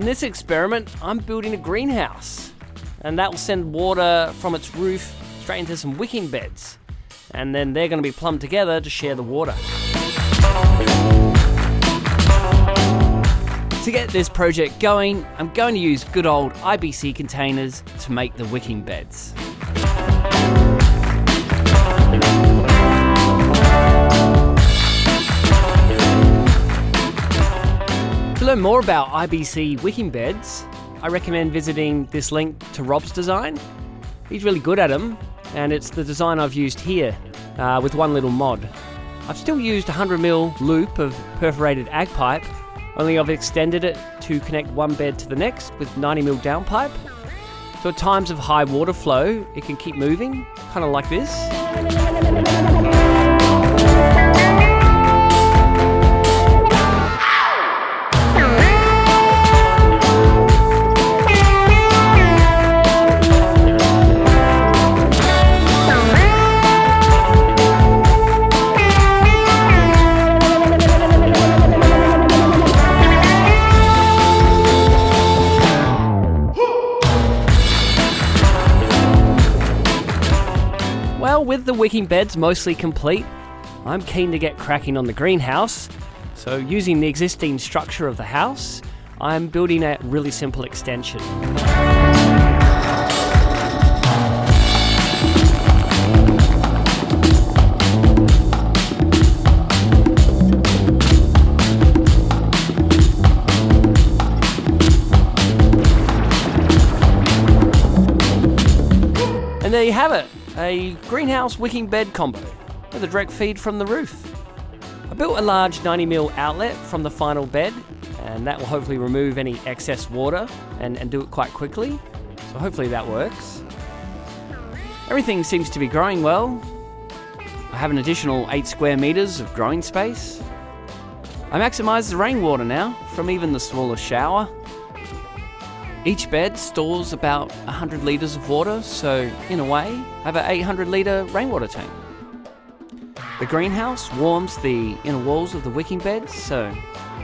this experiment, I'm building a greenhouse, and that will send water from its roof straight into some wicking beds, and then they're going to be plumbed together to share the water. To get this project going, I'm going to use good old IBC containers to make the wicking beds. To learn more about IBC Wicking Beds, I recommend visiting this link to Rob's design. He's really good at them, and it's the design I've used here with one little mod. I've still used a 100mm loop of perforated ag pipe, only I've extended it to connect one bed to the next with 90mm downpipe. So at times of high water flow, it can keep moving, kind of like this. Well, with the wicking beds mostly complete, I'm keen to get cracking on the greenhouse. So using the existing structure of the house, I'm building a really simple extension. And there you have it. A greenhouse wicking bed combo with a direct feed from the roof. I built a large 90mm outlet from the final bed, and that will hopefully remove any excess water and do it quite quickly. So hopefully that works. Everything seems to be growing well. I have an additional 8 square meters of growing space. I maximize the rainwater now from even the smallest shower. Each bed stores about 100 litres of water, so in a way, I have an 800-litre rainwater tank. The greenhouse warms the inner walls of the wicking beds, so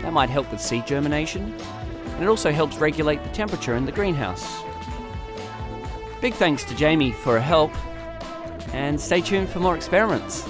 that might help with seed germination, and it also helps regulate the temperature in the greenhouse. Big thanks to Jamie for her help, and stay tuned for more experiments.